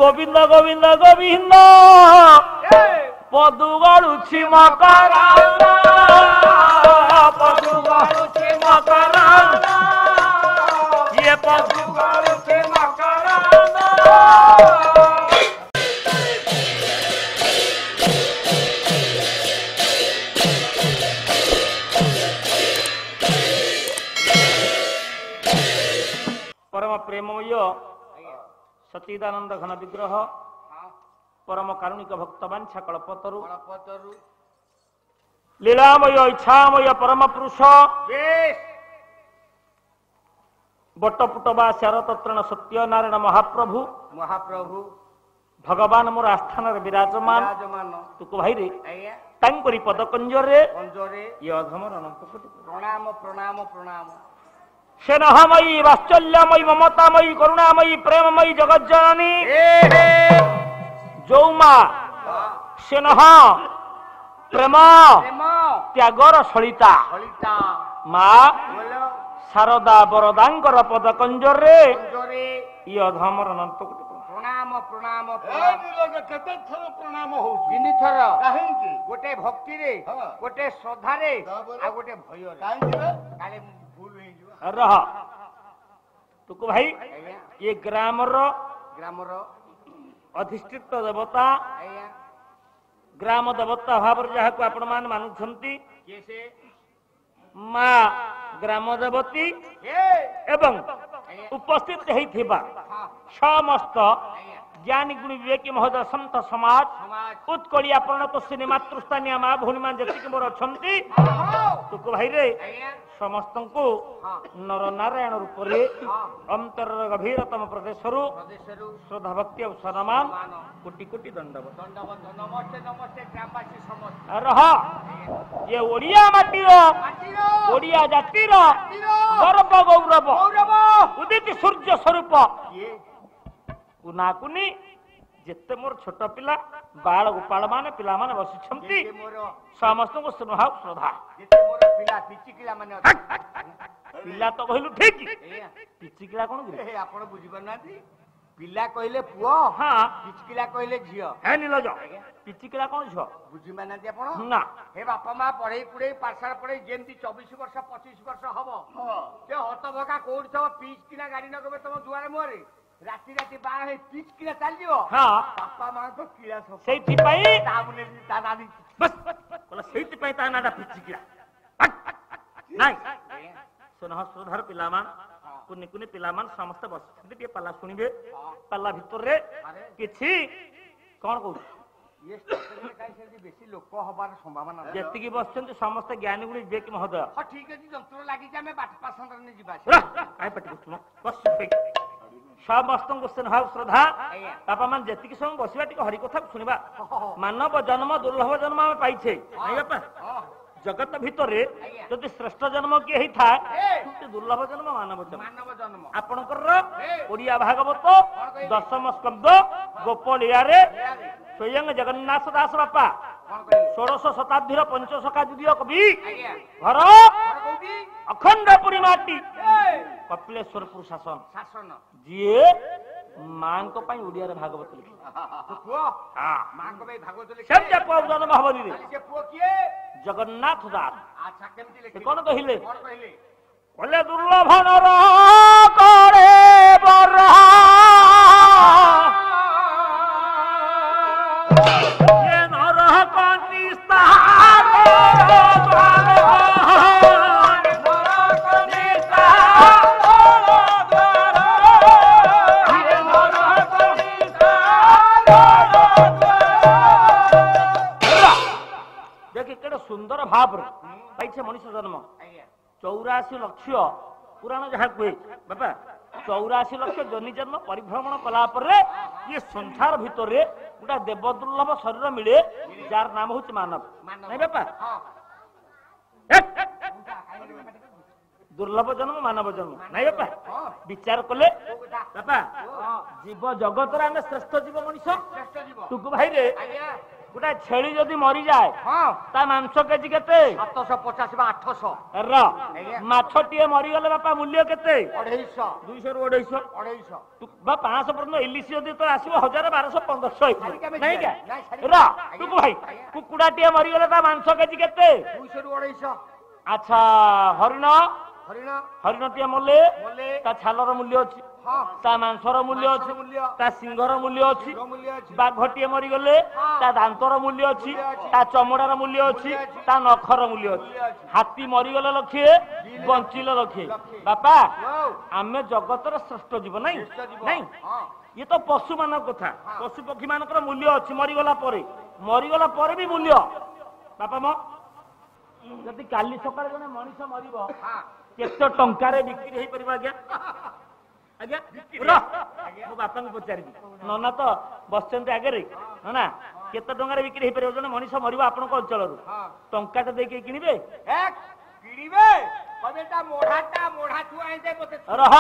ଗୋବିନ୍ଦ ଗୋବିନ୍ଦ ଗୋବିନ୍ଦ ପଦୁ ଗଳୁଛି ମକରାନ୍ଦ ପଦୁ ଗଳୁଛି ମକରାନ୍ଦ ଇଏ ପଦୁ ଗଳୁଛି ମକରାନ୍ଦ। परम प्रेममय सच्चिदानंद घन विग्रह परम कारुणिक भक्तवांछा कल्पतरु लीलामय इच्छामय परम पुरुष बटपुटवा शारतत्रण सत्यनारायण महाप्रभु महाप्रभु भगवान मोर आस्थान विराजमान तुक भाई रे तांकरी पदकंजर रे ये अधमर अनंत कोटि प्रणाम प्रणाम प्रणाम। स्नेहमयी वात्सल्यमयी ममतामयी करुणामयी प्रेममयी जगज्जननी जो माँ स्नेह प्रेम त्यागर सलिता माँ शारदा बरदांकर पदकंजर रे ये अधमर अनंत कोटि प्रणाम प्रणाम केते थर प्रणाम हो तीन थर गोटे भक्ति रे गोटे श्रद्धा रे आ गोटे भय रे काले भूल हे रह तुक भाई ये ग्रामर अधिष्ठित देवता ग्राम देवता भाव जहाँ को आपण मान मानुछंती माँ ग्राम देवती एवं उपस्थित होइथिबा समस्त ज्ञानी गुणी विवेकी महोदय संत समाज उत्कलिया प्रणत श्री मातृस्थानीय माँ भूमि मान जी मोर अच्छी तुक भाई रे समस्त को नर नारायण रूप से अंतर गभीरतम प्रदेश श्रद्धा भक्ति और सम्मान कोटि कोटि दंडवत रह ये ओडिया माटीर ओडिया जातिर गर्व गौरव उदित सूर्य स्वरूप कुनाकुनी जिते मोर छोट पिला बाल गोपाल मान पिला मान बसी समस्त को स्नेह श्रद्धा पिला तो कहलु ठीक पिचिकिला कौन आपण बुझी पारना पिला कहले पुओ हां पिचिकिला कहले झियो हे नीलज पिचिकिला कौन झियो बुझी माना आपण ना हे बापा मां पढे पुढे पाठशाला पढे जेंती 24 वर्ष 25 वर्ष हबो से हतभका कोड सब पिचिकिला गाड़ी न गबे तम दुआरे मोरे राती राती बाहर है पिच किला चल जियो हां पापा मां तो किला सब सेठी पई तामुने तानादी बस बोला सेठी पई तानादा पिच किला नाही सुनह सुधर पिलामान कुनी कुनी पिलामान समस्त बस टिके पल्ला सुनिबे पल्ला भीतर रे किछि कोन कहू ये स्टेशन में काई से बेसी लोक हबार संभावना जेति की बसचंत समस्त ज्ञानी गुणी विवेक महोदय हां ठीक है जी जंत्र लागि जे में बाट पासंदर ने जिबा काई पटि सुनो बस समस्त को स्नेह श्रद्धा बापा मान जेतिक समय बसवा टिके हरि कथा सुनिबा मानव जन्म दुर्लभ जन्म में पाइछे नहीं बापा जगत भीतर जदि श्रेष्ठ जन्म किए ही था दुर्लभ जन्म मानव जन्म आपणकर ओडिया भागवत दशम स्कंद गोपलिया रे स्वयं जगन्नाथ दास बापा 16 शताब्दी पंचसखा द्वितीय कवि घर अखंडपुरी माटी कपिलेश्वरपुर शासन जी मां को पाई ओडिया रे भागवत लिखि पुओ हां मां को भाई भागवत लिखि सब जपो जन्म भावनी रे से पुओ किए जगन्नाथ दास अच्छा केमति लिखि कोन कहिले बोले दुर्लभ नर करे बरहा ये नर कांति स्थान सुंदर भाव पाइछे मनुष्य जन्म 84 लक्ष पुराण जहाँ कहे बापा 84 लक्ष जनि जन्म परिभ्रमण कला पर ये संसार भितर गोटा देव दुर्लभ शरीर मिले जार नाम हूँ मानव नहीं बापा दुर्लभ जन्म मानव जन्म नहीं बापा विचार कले बापा जीव जगत आम श्रेष्ठ जीव मनुष्य तुक भाई रे গোটা ଛେଳି ଯଦି ମରିଯାଏ ତା ମାଂସ କେଜି କେତେ? 750 ବା 800 ର ମାଛଟିଏ ମରିଗଲେ ବାପା ମୂଲ୍ୟ କେତେ? 250 200 ରୁ 250 ବା 500 ପର୍ଯ୍ୟନ୍ତ ଇଲିଶ ଯଦି ତ ଆସିବ 1000 1200 1500 ହେଇଯିବ ନାଇଁ କା ର ଟୁକୁ ଭାଇ କୁକୁଡ଼ାଟିଏ ମରିଗଲେ ତା ମାଂସ କେଜି କେତେ? 200 ରୁ 250 ଆଚ୍ଛା ହରିଣ ହରିଣଟିଏ ମଲେ ତା ଛାଲର ମୂଲ୍ୟ ଅଛି ତା ମାଂସର ମୂଲ୍ୟ ଅଛି ତା ସିଂହର ମୂଲ୍ୟ ଅଛି ବାଘଟିଏ ମରିଗଲେ ତା ଦାନ୍ତର ମୂଲ୍ୟ ଅଛି ତା ଚମଡ଼ାର ମୂଲ୍ୟ ଅଛି ତା ନଖର ମୂଲ୍ୟ ଅଛି ହାତୀ ମରିଗଲେ ଲକ୍ଷେ ବଞ୍ଚିଲେ ଲକ୍ଷେ ବାପା ଆମେ ଜଗତର ଶ୍ରେଷ୍ଠ ଜୀବ ନାଇଁ ନାଇଁ ଇଏ ତ ପଶୁ ମାନଙ୍କ କଥା ପଶୁ ପକ୍ଷୀ ମାନଙ୍କର ମୂଲ୍ୟ ଅଛି ମରିଗଲା ପରେ ବି ମୂଲ୍ୟ ବାପା ମ ଯଦି କାଲି ସକାଳେ ଜଣେ ମଣିଷ ମରିବ କେତେ ଟଙ୍କାରେ ବିକ୍ରି ହେଇପାରିବ ଆଜ୍ଞା ଆଜ୍ଞା ମୋ ବାପାଙ୍କୁ ପଚାରିବି ନନା ତ ବସିଛନ୍ତି ଆଗରେ ନା କେତେ ଟଙ୍କାରେ ବିକ୍ରି ହେଇପାରିବ ଜଣେ ମଣିଷ ମରିବ ଆପଣଙ୍କ ଅଞ୍ଚଳରୁ ଟଙ୍କାଟା ଦେଇକି କିଣିବେ ରହ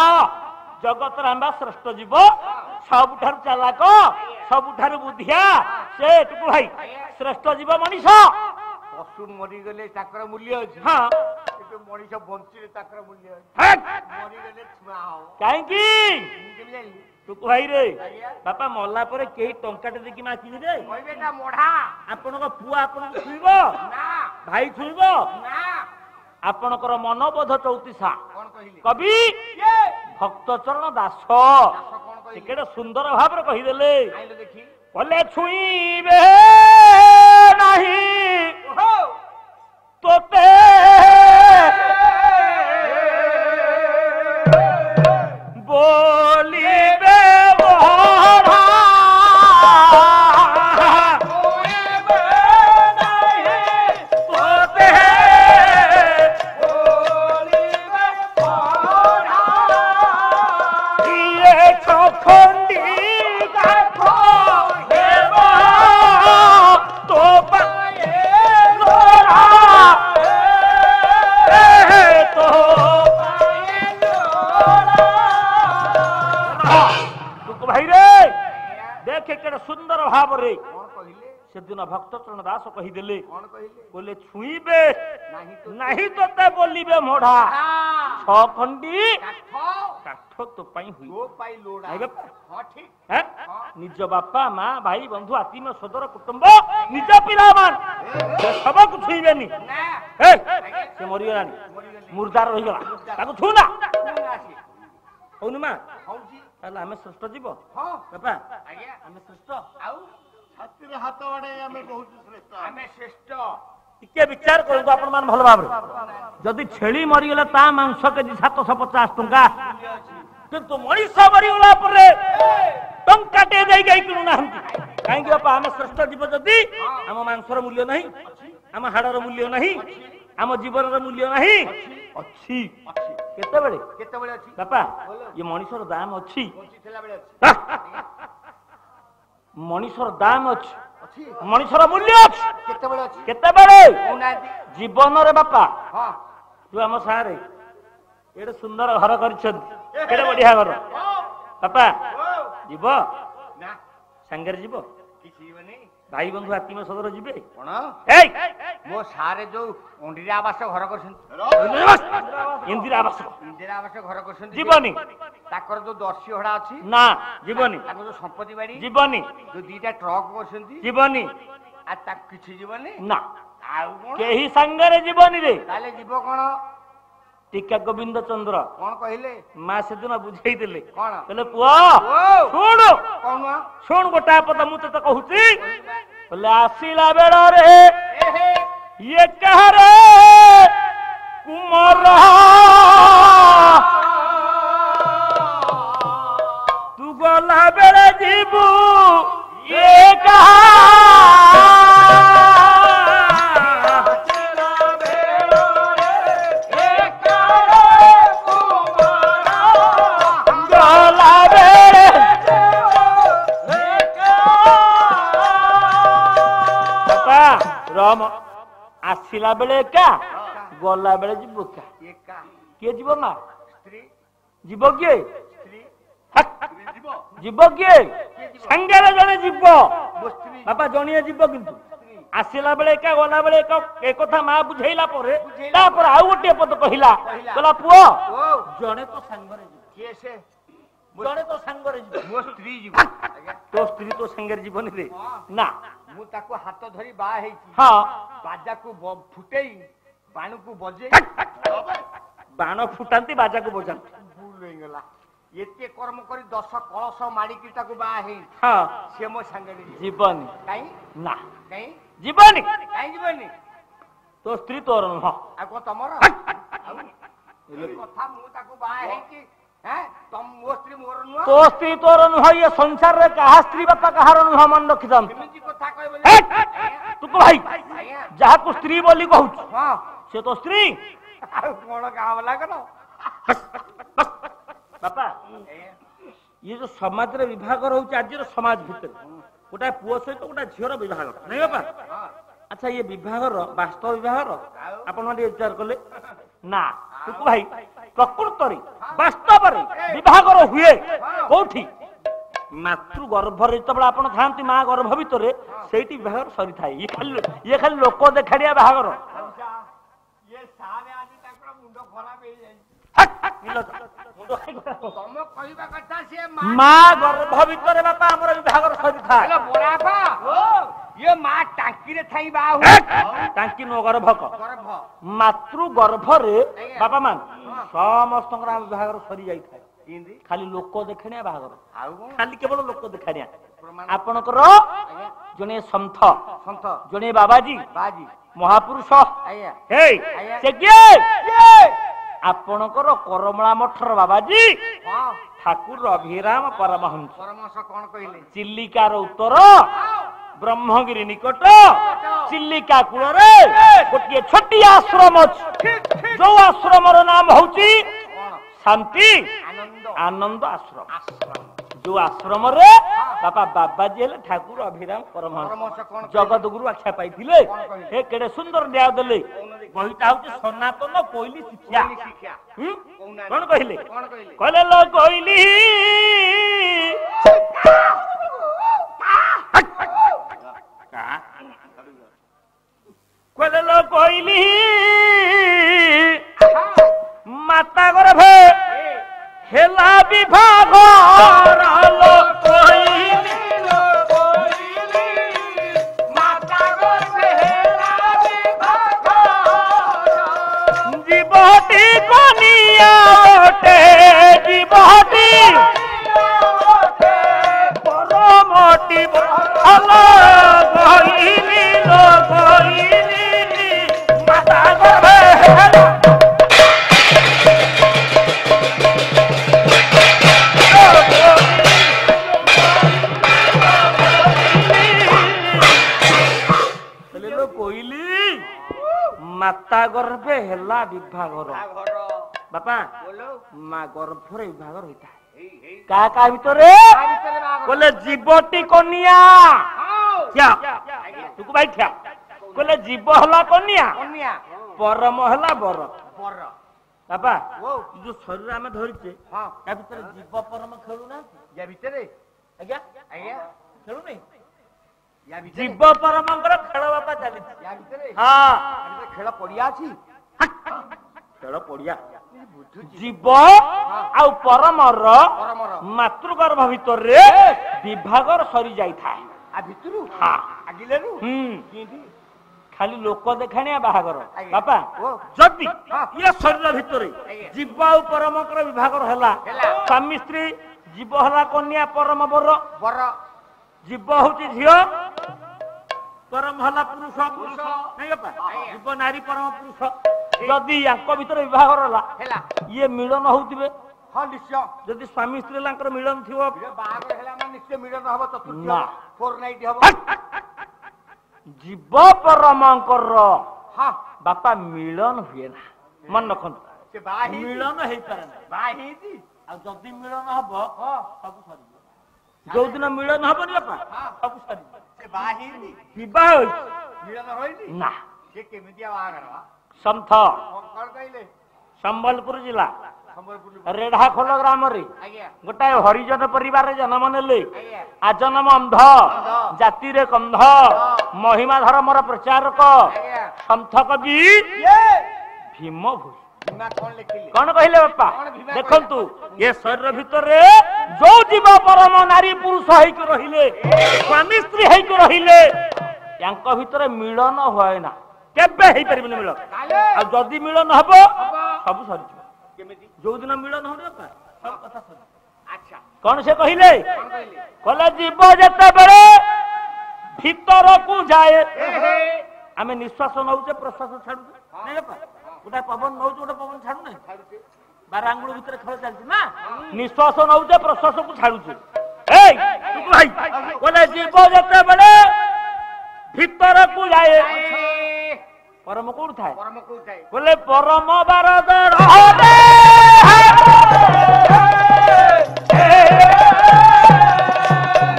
ଜଗତର ଆମ୍ବା ଶ୍ରେଷ୍ଠ ଜୀବ ସବୁଠାରୁ ଚାଲାକ ସବୁଠାରୁ ବୁଦ୍ଧିଆ ସେ ଟୁକୁ ଭାଇ ଶ୍ରେଷ୍ଠ ଜୀବ ମଣିଷ ପଶୁ ମରିଗଲେ ତାଙ୍କର ମୂଲ୍ୟ ଅଛି ମଣିଷ ବଞ୍ଚିଲେ ତାଙ୍କର ମୂଲ୍ୟ ଅଛି ମରିଗଲେ ଛୁଆ ହବ କାହିଁକି ଟୁକୁ ଭାଇ ରେ ବାପା ମଲା ପରେ କେହି ଟଙ୍କାଟେ ଦେଇକି ମା କିଣିବେ ଆପଣଙ୍କ ପୁଅ ଆପଣଙ୍କୁ ଛୁଇଁବ ଭାଇ ଛୁଇଁବ ଆପଣଙ୍କର ମନୋବୋଧ ଚୌତିଶା କବି ଭକ୍ତଚରଣ ଦାସ କେତେ ସୁନ୍ଦର ଭାବରେ କହିଦେଲେ କଲେ ଛୁଇଁବେ ନାହିଁ ତୋତେ ବୋଲିବେ ସୁନ୍ଦର ଭାବରେ ସେଦିନ ଭକ୍ତଚରଣ ଦାସ କହିଦେଲେ କହିଲେ ଛୁଇଁବେ ନାହିଁ ତୋତେ ବୋଲିବେ ମୋଢା ଛଅ ଖଣ୍ଡି କାଠ ତୋ ପାଇଁ ନିଜ ବାପା ମା ଭାଇ ବନ୍ଧୁ ଆତ୍ମୀୟ ସୋଦର କୁଟୁମ୍ବ ନିଜ ପିଲାମାନେ ସବୁକୁ ଛୁଇଁବେନି ସେ ମରିଗଲାଣି ମୁର୍ଦାର ରହିଗଲା ତାକୁ ଛୁଁନା ହଉନି ମା ତାହେଲେ ଆମେ ଶ୍ରେଷ୍ଠ ଯିବ ବାପା ଆମେ ଶ୍ରେଷ୍ଠ ଆଉ ହାତରେ ହାତ ବଢାଇ ଆମେ ବହୁତ ଶ୍ରେଷ୍ଠ ଆମେ ଶ୍ରେଷ୍ଠ ଟିକେ ବିଚାର କରନ୍ତୁ ଆପଣ ମାନେ ଭଲ ଭାବରେ ଯଦି ଛେଳି ମରିଗଲେ ତା ମାଂସ କେଜି 750 ଟଙ୍କା କିନ୍ତୁ ମଣିଷ ମରିଗଲା ପରେ ଟଙ୍କାଟେ ଦେଇ ଗାଈ କିଣୁନାହାନ୍ତି କାହିଁକି ବାପା ଆମେ ଶ୍ରେଷ୍ଠ ଯିବ ଯଦି ଆମ ମାଂସର ମୂଲ୍ୟ ନାହିଁ ଆମ ହାଡର ମୂଲ୍ୟ ନାହିଁ ଆମ ଜୀବନର ମୂଲ୍ୟ ନାହିଁ ଅଛି କେତେବେଳେ ଅଛି ବାପା ଇଏ ମଣିଷର ଦାମ ଅଛି ମଣିଷର ଦାମ ଅଛି ମଣିଷର ମୂଲ୍ୟ ଅଛି କେତେବେଳେ ଜୀବନରେ ବାପା ତୁ ଆମ ସାରେ ଏଡେ ସୁନ୍ଦର ଘର କରିଛନ୍ତି କେଡେ ବଢିଆ ଘର ବାପା ଯିବ ସାଙ୍ଗରେ ଯିବ ଭାଇ ବନ୍ଧୁ ଆତ୍ମୀୟ ସଦର ଯିବେ କଣ ମୋ ସାରେ ଯୋଉ ଇନ୍ଦିରା ଆବାସ ଘର କରିଛନ୍ତି ଇନ୍ଦିରା ଆବାସ ଘର କରିଛନ୍ତି ଯିବନି ତାଙ୍କର ଯୋଉ ଦର୍ଶୀ ଭଡା ଅଛି ନା ଯିବନି ତାଙ୍କର ଯୋଉ ସମ୍ପତ୍ତି ବାଡି ଯିବନି ଯୋଉ ଦିଟା ଟ୍ରକ୍ କରିଛନ୍ତି ଯିବନି ଆଉ ତାକୁ କିଛି ଯିବନି ନା ଆଉ କେହି ସାଙ୍ଗରେ ଯିବନି ରେ ତାହେଲେ ଯିବ କଣ ଟିକା ଗୋବିନ୍ଦ ଚନ୍ଦ୍ର କଣ କହିଲେ ମା ସେଦିନ ବୁଝେଇଦେଲେ କଣ କହିଲେ ପୁଅ ଶୁଣୁ ଶୁଣୁ ଗୋଟା ପଦ ମୁଁ ତତେ କହୁଛି କହିଲେ ଆସିଲା ବେଳରେ ଇଏ କାହାରେ କୁମର ତୁ ଗଲା ବେଳେ ଯିବୁ ଇଏ କାହା ଆସିଲା ବେଳେ ଏକା ଗଲା ବେଳେ ଯିବ କିଏ ଯିବ ମା ଯିବ କିଏ ଯିବ କିଏ ସାଙ୍ଗରେ ଜଣେ ଯିବ ବାପା ଜଣିଏ ଯିବ କିନ୍ତୁ ଆସିଲା ବେଳେ ଏକା ଗଲା ବେଳେ ଏକଥା ମା ବୁଝେଇଲା ପରେ ତାପରେ ଆଉ ଗୋଟିଏ ପଦ କହିଲା କହିଲା ପୁଅ ଜଣେ ତ ସାଙ୍ଗରେ ଯିବ। କିଏ ସେ? ଜଣେ ତ ସାଙ୍ଗରେ ଯିବ। ମୋ ସ୍ତ୍ରୀ ଯିବ। ତୋ ସ୍ତ୍ରୀ ତ ସାଙ୍ଗରେ ଯିବନି ରେ ନା ମୁଁ ତାକୁ ହାତ ଧରି ବାହା ହେଇଛି। ହଁ ବାଜାକୁ ଫୁଟେଇ ବାଣକୁ ବଜେଇ ବାଣ ଫୁଟାନ୍ତି ବାଜାକୁ ବଜାନ୍ତି। ଭୁଲ ହେଇଗଲା। ଏତେ କର୍ମ କରି 10 କଳସ ମାଡ଼ିକି ତାକୁ ବାହା ହେଇ ହଁ ସେ ମୋ ସାଙ୍ଗରେ ଯିବନି। କାଇଁ ନା କାଇଁ ଯିବନି। କାଇଁ ଯିବନି? ତୋ ସ୍ତ୍ରୀ ତୋର ନୁହଁ। ଆଉ କଣ ତମର? କଥା ମୁଁ ତାକୁ ବାହା ହେଇଛି ମୋ ସ୍ତ୍ରୀ ମୋର ନୁହଁ। ତୋ ସ୍ତ୍ରୀ ତୋର ନୁହଁ। ଇଏ ସଂସାରରେ କାହା ସ୍ତ୍ରୀ ବାପା କାହାର ନୁହଁ ମନେ ରଖିଥାନ୍ତୁ। ଏମିତି କଥା କହିବ ତୁ ଭାଇ ଯାହାକୁ ସ୍ତ୍ରୀ ବୋଲି କହୁଛୁ ସେ ତ ସ୍ତ୍ରୀ। ଆଉ କଣ ଗାଁ ବାଲା କର ବାପା ଇଏ ଯୋଉ ସମାଜରେ ବିଭାଘ ରହୁଛି ଆଜିର ସମାଜ ଭିତରେ ଗୋଟାଏ ପୁଅ ସହିତ ଗୋଟେ ଝିଅର ବିଭାଘର ନାଇଁ ବାପା? ଆଚ୍ଛା ଇଏ ବିଭାଘର ବାସ୍ତବ ବିଭାଘର ଆପଣ ଟିକେ ବିଚାର କଲେ ନା ଟୁକୁ ଭାଇ ପ୍ରକୃତରେ ବାସ୍ତବରେ ବିଭାଘର ହୁଏ କୋଉଠି? ମାତୃ ଗର୍ଭରେ ଯେତେବେଳେ ଆପଣ ଥାଆନ୍ତି ମା ଗର୍ଭ ଭିତରେ ସେଇଠି ବିଭାଘର ସରିଥାଏ। ଇଏ ଖାଲି ଲୋକ ଦେଖାଡିଆ ବାହାଘର। ମା ଗର୍ଭ ଭିତରେ ବାପା ଆମର ବିଭାଘର ସରିଥାଏ। ମା ଟାଙ୍କିରେ ଥାଇ ବାହା ଟାଙ୍କି ନୁହଁ ଗର୍ଭକ ମାତୃ ଗର୍ଭରେ ବାପା ମା ସମସ୍ତଙ୍କର ବିଭାଘର ସରି ଯାଇଥାଏ। ଖାଲି ଲୋକ ଦେଖାଣିଆ ବାହାଘର ଖାଲି କେବଳ ଲୋକ ଦେଖାଣିଆ। ଆପଣଙ୍କର ଜଣେ ସନ୍ଥ ଜଣେ ବାବାଜୀ ମହାପୁରୁଷ ସେ କିଏ? ଆପଣଙ୍କର କରମଳା ମଠର ବାବାଜୀ ଠାକୁର ଅଭିରାମ ପରମହଂସ। କଣ କହିଲେ? ଚିଲିକାର ଉତ୍ତର ବ୍ରହ୍ମଗିରି ନିକଟ ଚିଲିକା କୂଳରେ ଗୋଟିଏ ଛୋଟିଆ ଆଶ୍ରମ ଅଛି। ଯୋଉ ଆଶ୍ରମର ନାମ ହଉଛି ଶାନ୍ତି ଆନନ୍ଦ ଆଶ୍ରମ। ଯୋଉ ଆଶ୍ରମରେ ବାପା ବାବାଜୀ ହେଲେ ଠାକୁର ଅଭିରାମ ପରମହଂସ ଜଗତଗୁରୁ ଆଖ୍ୟା ପାଇଥିଲେ। ଏ କେଡେ ସୁନ୍ଦର ନ୍ୟାୟ ଦେଲେ। ବହିଟା ହଉଛି ସନାତନ କୋଇଲି ଶିକ୍ଷା। କଣ କହିଲେ? କହିଲେ ଲୋ କୋଇଲି କହିଲେ ଲୋ କୋଇଲି ମାତା ଗର୍ଭେ ହେଲା ବିଭାଘର ଲୋ କୋଇଲି ମାତା ଗର୍ଭେ ହେଲା ବିଭାଘର জীবটি কনিয়া ওঠে জীবটি পরমটি ভালো গইলি লো গইলি মাতা গর্ভে ମାତା ଗର୍ଭେ ହେଲା ବିଭାଘର। ବାପା ମା ଗର୍ଭରେ ବିଭାଘର ହେଇଥାଏ। କାହା କାହା ଭିତରେ? କହିଲେ ଜୀବଟି କନିଆ ଭାଇ ଖିଆ କହିଲେ ଜୀବ ହେଲା କନିଆ ପରମ ହେଲା ବର। ବାପା ଯୋଉ ଶରୀର ଆମେ ଧରିଛେ ତା ଭିତରେ ଜୀବ ପରମ ଖେଳୁନାହାନ୍ତି? ୟା ଭିତରେ ଆଜ୍ଞା ଆଜ୍ଞା ଖେଳୁନି? ଜୀବ ପରମଙ୍କର ଖେଳ ବାପା ଚାଲିଛି। ହଁ ଖେଳ ପଡିଆ ଅଛି। ଖେଳ ପଡିଆ ଜୀବ ଆଉ ପରମର ମାତୃଗର୍ଭ ଭିତରେ ବିଭାଘର ସରି ଯାଇଥାଏ। ଖାଲି ଲୋକ ଦେଖାଣିଆ ବାହାଘର। ବାପା ଯଦି ଇଏ ଶରୀର ଭିତରେ ଜୀବ ଆଉ ପରମଙ୍କର ବିଭାଘର ହେଲା ସ୍ୱାମୀ ସ୍ତ୍ରୀ ଜୀବ ହେଲା କନ୍ୟା ପରମ ବର ଜୀବ ହଉଛି ଝିଅ ପରମ ହେଲା ପୁରୁଷ ଜୀବ ନାରୀ ପରମ ପୁରୁଷ। ଯଦି ୟାଙ୍କ ଭିତରେ ବିଭାଘର ହେଲା ଇଏ ମିଳନ ହଉଥିବେ। ହଁ ନିଶ୍ଚୟ। ଯଦି ସ୍ୱାମୀ ସ୍ତ୍ରୀ ତାଙ୍କର ମିଳନ ଥିବ ବାହାଘର ହେଲା ମାନେ ନିଶ୍ଚୟ ମିଳନ ହବ। ଜୀବ ପରମଙ୍କର ବାପା ମିଳନ ହୁଏ ନା। ମନେ ରଖନ୍ତୁ ମିଳନ ହେଇପାରେ ନା। ବାହା ହେଇଛି ଆଉ ଯଦି ମିଳନ ହବ ସବୁ ସରିଯିବ। ଯୋଉଦିନ ମିଳନ ହବନି ବାପା ସବୁ ସରିଯିବ। ବିବାହ ମିଳନ ହୋଇନି ନା। ସେ କେମିତିଆ ବାହାଘର? ସନ୍ଥ କଣ କହିଲେ? ସମ୍ବଲପୁର ଜିଲ୍ଲା रेढ़ा खोल ग्राम गोटाए हरिजन परिवार जन्म नेले आजन्म अंध जाति रे कंध महिमा धर्मर प्रचारक सन्थ कवि भीम भोई कौन कहले बापा देखंतु ये शरीर भितर जो जीव परम नारी पुरुष होइक रहिले स्वामी स्त्री होइक रहिले यांक भितर मिलन होय ना केबे हेई परिबनि मिलन आ जदी मिलन हबो सब सरि केमिति जो दिन मिलन हो बापा सब कथा सरि अच्छा कौन से कहले कहले जीव जते बेले भीतर को जाए आमे निश्वास नउचे प्रश्वास छाडू नै बापा गोटा पवन नौ गोटे पवन छाड़ू ना बार आंगुल भितर खेल चलती ना निश्वास नौचे प्रश्वास को छाड़ुचे बोले जीव जते बेले भीतर को जाए परम कोड थाए बोले परम बारद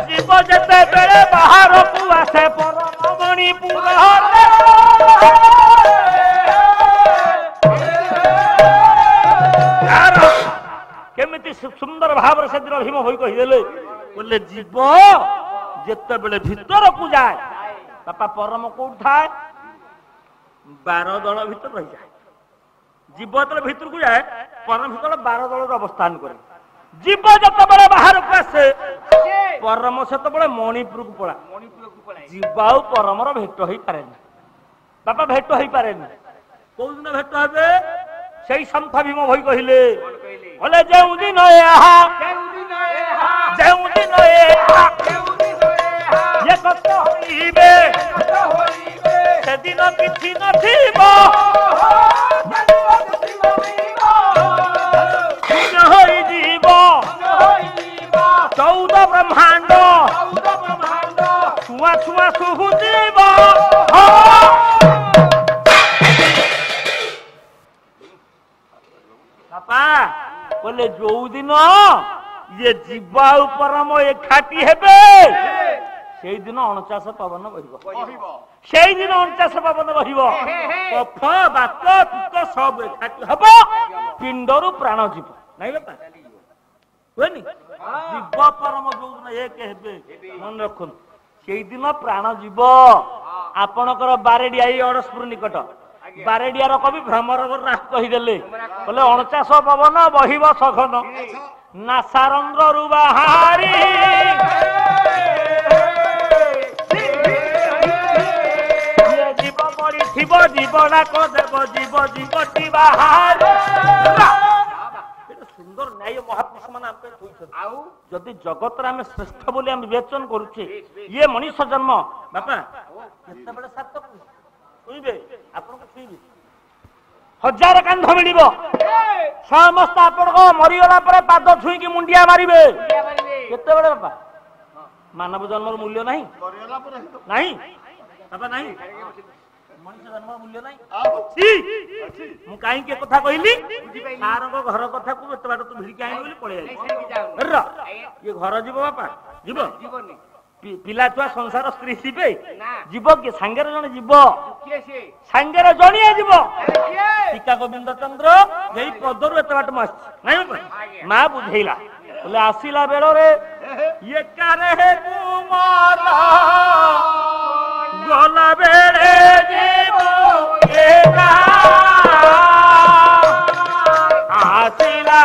जीव जते बेले बाहर को आसे परम मणिपुर केमिति सुंदर भाव से दिन भीम होई कहिदेले बोले जीव जते बेले भीतर को जाए बापा परम कोड थाए 12 दल भीतर रही जाए जीव जते भीतर को जाए परम भीतर 12 दल अवस्थान करे जीव जते बेले बाहर को आसे परम सेते बेले मणिपुर को पळा जीव आ परमर भेट होई पारेनी बापा भेट होई पारेनी कोन दिन भेट होबे सेई संथ भीम भई कहिले बोले जेउ दिन ये कत होइबे से दिन किछि नथिब होई जीव 14 ब्रह्मांड छुआ छुआ सुहु जीव बापा बोले जो दिन ये जीवा परम एकाठी हेबे से दिन 49 पवन बहिबो से दिन 49 पवन बहिबो कफ बात पित्त सब एकाठी हबो पिंडरु प्राण जीव नहीं बापा होनी जीव परम जो दिन एक हेबे मन रखन से दिन प्राण जीव आपणकर बारेडिया अड़सपुर निकट बारेडियार कवि भ्रमर कहीदेले बोले 49 पवन बहिब सघन नासारंद्र रु बाहारी जीव मरी थिब जीवनाक देव जीव जीवटी बाहारी सुंदर न्याय महापुरुष मान जदि जगत आम श्रेष्ठ बोली आम विवेचन करुचे ये मनुष्य जन्म बापा केतबेले सार्थक छुईबे आपन को छुईबे 1000 कांध मिलिब समस्त आपन को मरिगला पर पाद छुई की मुंडिया मारिबे केते बडे बापा मानव जन्मर मूल्य नाही मरिगला पर नाही बापा नाही मनुष्य जन्मर मूल्य नाही छी मु काई के कथा कहली सार को घर कथा को एत बाट तू भिड़ी काई बोली पळे आई ये घर जीव बापा जीव जीवनी पिला छुआ संसार स्त्री जीवे जीव के सांगेर जने जीव सांगेर जणिए जीव टीका गोविंद चंद्र यही पदरु एत बाट मास नहीं मां बुझेला बोले आसीला बेलो रे ये कारे हे कुमारा गोला बेले जीव एका आसीला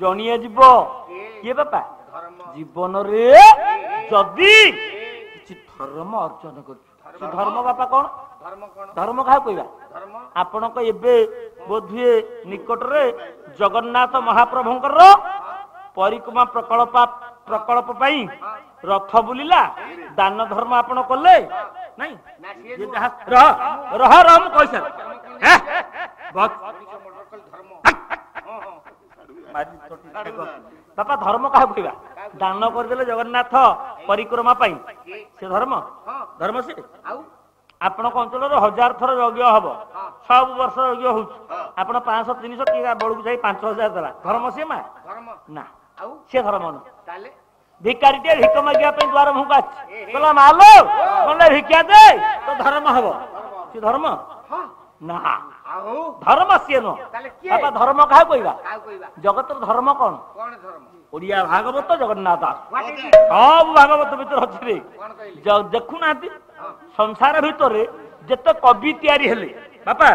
जणिए जीव ये बापा जीवन रे जदि धर्म अर्जन कर धर्म बापा कौन धर्म क्या कहवा आपण को एबे बोधुए निकट रे जगन्नाथ महाप्रभुंकर परिक्रमा प्रकल्प ରଥ ବୁଲିଲା ଦାନ ଧର୍ମ ଆପଣ କଲେ ନାଇଁ ରହ ରହ ରହ ମୁଁ କହିସାର ବାପା ଧର୍ମ କାହାକୁ କହିବା ଦାନ କରିଦେଲେ ଜଗନ୍ନାଥ ପରିକ୍ରମା ପାଇଁ ସେ ଧର୍ମ ଧର୍ମ ସେ ଆପଣଙ୍କ ଅଞ୍ଚଳରେ 1000 ଥର ଯଜ୍ଞ ହବ ସବୁ ବର୍ଷ ଯଜ୍ଞ ହଉଛି ଆପଣ 500 300 କିଆ ବେଳକୁ ଯାଇ 5000 ଦେଲା ଧର୍ମ ସେ ମା ନା ସେ ଧର୍ମ ନୁହଁ ଭିକାରୀଟିଏ ଭିକ ମାଗିବା ପାଇଁ ଦ୍ୱାର ମୁହଁକୁ ଆସିଛି କହିଲା ମାଲୋ ଗଲେ ଭିକ୍ଷା ଦେ ତ ଧର୍ମ ହବ ସେ ଧର୍ମ ନା ଧର୍ମ ସିଏ ନୁହଁ ବାପା ଧର୍ମ କାହାକୁ କହିବା ଜଗତର ଧର୍ମ କଣ ଓଡିଆ ଭାଗବତ ଜଗନ୍ନାଥ ସବୁ ଭାଗବତ ଭିତରେ ଅଛି ରେ ଦେଖୁନାହାନ୍ତି ସଂସାର ଭିତରେ ଯେତେ କବି ତିଆରି ହେଲେ ବାପା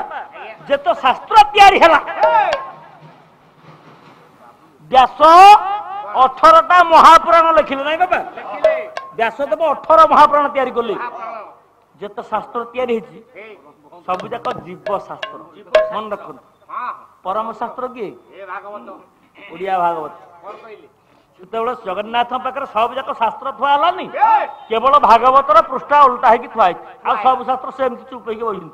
ଯେତେ ଶାସ୍ତ୍ର ତିଆରି ହେଲା ବ୍ୟାସ 18ଟା ମହାପୁରାଣ ଲେଖିଲେ ନାଇଁ ବାପା ବ୍ୟାସଦେବ 18 ମହାପୁରାଣ ତିଆରି କଲେ ଯେତେ ଶାସ୍ତ୍ର ତିଆରି ହେଇଛି ସବୁ ଯାକ ଜୀବ ଶାସ୍ତ୍ର ମନେ ରଖନ୍ତୁ ପରମ ଶାସ୍ତ୍ର କିଏ ଓଡିଆ ଭାଗବତ ସେତେବେଳେ ଜଗନ୍ନାଥଙ୍କ ପାଖରେ ସବୁ ଯାକ ଶାସ୍ତ୍ର ଥୁଆ ହେଲାନି କେବଳ ଭାଗବତର ପୃଷ୍ଠା ଓଲଟା ହେଇକି ଥୁଆ ହେଇଛି ଆଉ ସବୁ ଶାସ୍ତ୍ର ସେମିତି ଚୁପ ହେଇକି ବସିଛନ୍ତି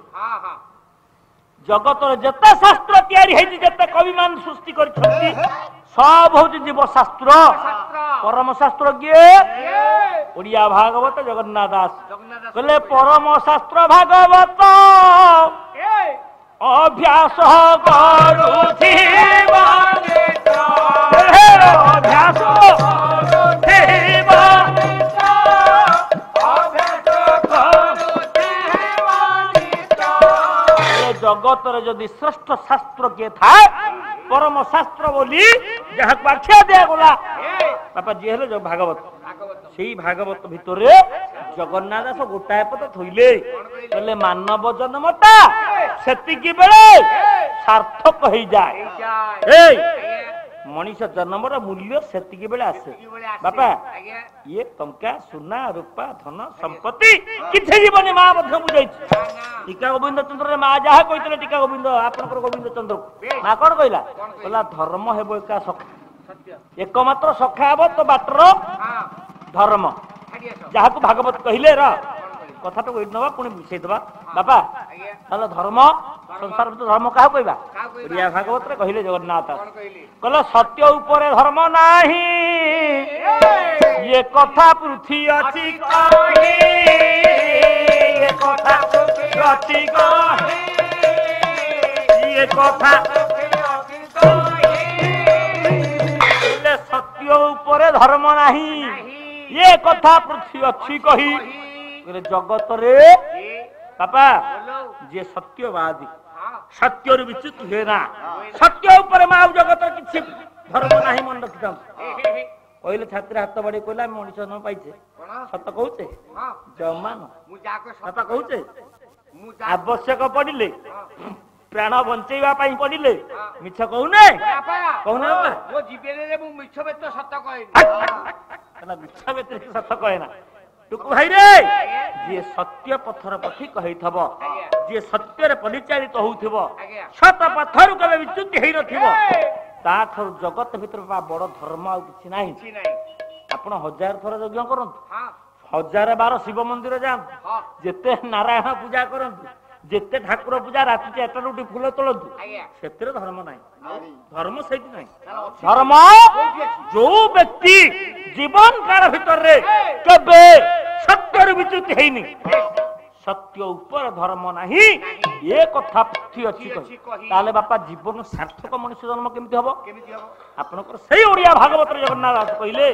ଜଗତରେ ଯେତେ ଶାସ୍ତ୍ର ତିଆରି ହେଇଛି ଯେତେ କବି ମାନେ ସୃଷ୍ଟି କରିଛନ୍ତି सब हूँ जीव शास्त्र परम शास्त्र किए ओडिया भागवत जगन्नाथ दास कहले परम शास्त्र भागवत अभ्यास जगत जदि श्रेष्ठ शास्त्र किए था परम शास्त्र बोली जहाँ आख्या दिया गला बापा जी हेले जो भागवत से भागवत भितर जगन्नाथ दास गोटाए पद थोइले कहले मानव जन्मटा सेतिकी बेले सार्थक हो जाए मनीष जन्मर मूल्य सेतिकी बेले आसे बापा ये टंका सुना रूपा धन संपत्ति किथे जीवनी मां मध्य बुझाई टीका गोविंद चंद्र मां जहा कहितले टीका गोविंद आपनकर गोविंद चंद्र मां कोन कहला कहला धर्म हेबो एका सखा एकमात्र सखा हेबो तो बाटर धर्म जहा को भागवत कहिले र कथा तो कहि नबा पुनी बुझाई दबा बापा ताले धर्म संसार में धर्म काहा कहबा ओडिया भागवत रे कहिले जगन्नाथ कहला सत्य ऊपर धर्म नाही ये कथा पृथ्वी अछि कहि ये कथा पृथ्वी अछि कहि ये कथा ले सत्य ऊपर धर्म नाही ये कथा पृथ्वी अछि कहि जगत रे पापा जे सत्यवादी सत्य विच्युत हुए ना सत्य ऊपर माँ जगत किसी धर्म नहीं मन रखी कहले छात्र हाथ बड़े कहला मनीष न पाइछे सत कहूचे जमान सत कहूचे आवश्यक पड़िले प्राण बंचेवा पाई पड़िले मिछ कहूने कहूने मो जीवन रे मु मिछ बेत सत कहैनी मिछ बेत सत कहना टुकु भाई रे जे सत्य पथर पथी कहि थबो जे सत्य रे परिचालित होउथिबो सत पथर कबे विच्युत हेइ नथिबो ता थर जगत भीतर बा बड़ धर्म आ किछि नाही आपण 1000 थर यज्ञ करंतु 1012 शिव मंदिर जान जेते नारायण पूजा करंतु जेते ठाकुर पूजा राति 4टा उठी फूल तोलंतु सेतरे धर्म नाही धर्म सहित नाही धर्म जो व्यक्ति जीवन काल भीतर रे कबे सत्य विच्युत हेइनी सत्य ऊपर धर्म नाही ये कथा पृथ्वी अछि ताले बापा जीवन सार्थक मनुष्य जन्म केमिति हबो आपनकर सही ओडिया भागवत रे जगन्नाथ दास कहिले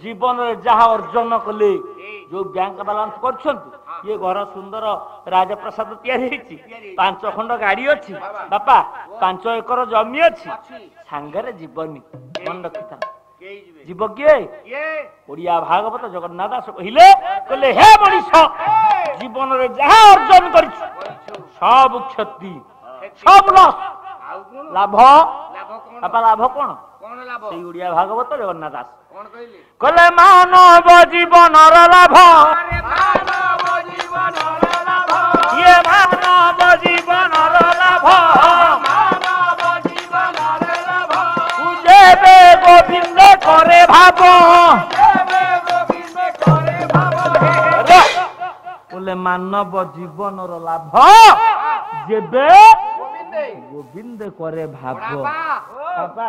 जीवन रे जहा अर्जन कले जो बैंक बैलेंस करछंतु ये घर सुंदर राजप्रसाद तैयारी हेछि 5 खंड गाड़ी अछि बापा 5 एकर जमी अछि सांगरे जीवनी मन रखिता जीव किए ओडिया भागवत जगन्नाथ दास कहिले कहले हे मनीष जीवन रे जहा अर्जन करिछु सब क्षति सब लॉस लाभ बापा लाभ कोन से ओडिया भागवत जगन्नाथ दास कोन कहिले कहले मानव जीवन र लाभ ये मानव जीवन र लाभ गोविंद करे भाव ହେଲେ ମାନବ ଜୀବନର ଲାଭ ଯେବେ ଗୋବିନ୍ଦେ କରେ ଭାବ। ବାପା